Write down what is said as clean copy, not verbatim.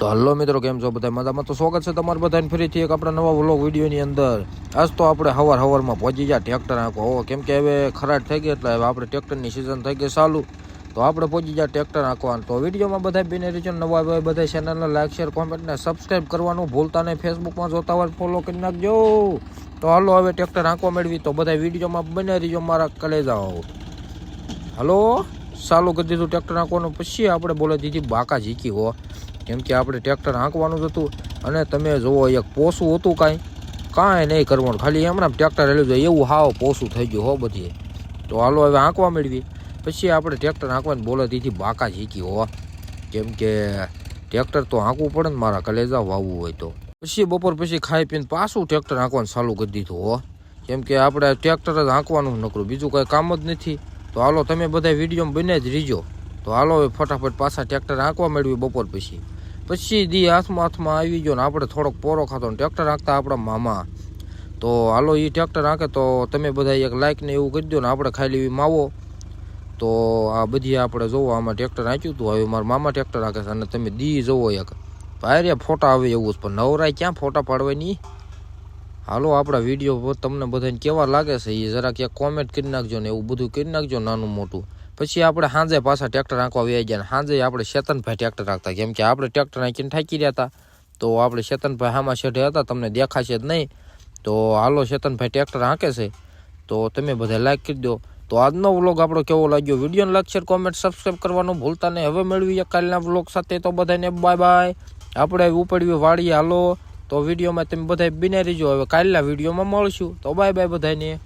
તો હલો મિત્રો, કેમ છો બધા? મજામાં? તો સ્વાગત છે તમારું બધાને ફરીથી એક આપણા નવા વ્લોગ વિડીયોની અંદર. આજ તો આપણે સવારમાં પહોંચી ગયા ટ્રેક્ટર આંખો હો, કેમ કે હવે ખરાટ થઈ ગઈ એટલે હવે આપણે ટ્રેક્ટરની સિઝન થઈ ગઈ ચાલુ. તો આપણે પહોંચી ગયા ટ્રેક્ટર આંખવાનું. તો વિડીયોમાં બધા બને રહેજો, નવા હોય બધા ચેનલને લાઈક શેર કોમેન્ટ ને સબસ્ક્રાઈબ કરવાનું ભૂલતા નહીં. ફેસબુકમાં જોતા હોય ફોલો કરી નાખજો. તો હાલો હવે ટ્રેક્ટર આંખવા મેળવી. તો બધા વિડીયોમાં બને રહેજો મારા કલેજાઓ. હલો, ચાલુ કરી દીધું ટ્રેક્ટર આંકવાનું. પછી આપણે બોલે દીધી બાકા ઝીકી હો, કેમ કે આપણે ટ્રેક્ટર હાંકવાનું જ હતું. અને તમે જુઓ, એક પોસું હતું, કાંઈ નહીં કરવાનું, ખાલી હમણાં ટ્રેક્ટર હેલું જાય એવું હાવ પોસું થઈ ગયું હો બધી. તો હાલો હવે હાંકવા મેળવી. પછી આપણે ટ્રેક્ટર હાંકવાની બોલે દીધી બાકા ઝીકી હો, કેમ કે ટ્રેક્ટર તો હાંકવું પડે ને મારા કલેજા વાવવું હોય તો. પછી બપોર પછી ખાઈ પીને પાછું ટ્રેક્ટર હાંકવાનું ચાલુ કરી દીધું હો, કેમ કે આપણે ટ્રેક્ટર જ હાંકવાનું નકરું, બીજું કંઈ કામ જ નથી. તો હાલો તમે બધા વિડીયોમાં બને જ રીજો. તો હાલો હવે ફટાફટ પાછા ટ્રેક્ટર હાંકવા મેળવી બપોર પછી દી હાથમાં આવી ગયો ને આપણે થોડોક પોરો ખાતો ને ટ્રેક્ટર હાંકતા આપણા મામા. તો હાલો એ ટ્રેક્ટર હાંકે તો તમે બધા એક લાઈક ને એવું કરી દો ને આપણે ખાઈ લેવી માવો. તો આ બધી આપણે જોવો, આમાં ટ્રેક્ટર હાંક્યું હતું, હવે મારા મામા ટ્રેક્ટર હાંકે છે. અને તમે દી જોવો એક ભાઈ ફોટા આવે એવું જ, પણ નવરાય ક્યાં ફોટા પાડવાની. હાલો આપણા વિડીયો તમને બધાને કેવા લાગે છે એ જરાક એક કોમેન્ટ કરી નાખજો ને એવું બધું કરી નાખજો નાનું મોટું. પછી આપણે સાંજે પાછા ટ્રેક્ટર હાંકવા આવી ગયા. સાંજે આપણે શેતનભાઈ ટ્રેક્ટર હાંકતા, કેમ કે આપણે ટ્રેક્ટર હાંકીને થાકી રહ્યા હતા. તો આપણે શેતનભાઈ હામાં શેઠે હતા, તમને દેખાશે જ નહીં. તો હાલો શેતનભાઈ ટ્રેક્ટર હાંકે છે, તો તમે બધા લાઈક કરી દો. તો આજનો વ્લોગ આપણો કેવો લાગ્યો, વિડીયોને લાઈક શેર કોમેન્ટ સબસ્ક્રાઈબ કરવાનું ભૂલતા નહીં. હવે મેળવીએ કાલના વ્લોગ સાથે. તો બધાને બાય બાય. આપણે ઉપડવી વાળીએ. હાલો તો વિડીયોમાં તમે બધા બિના રહીજો. હવે કાલના વિડીયોમાં મળશું. તો બાય બાય બધાને.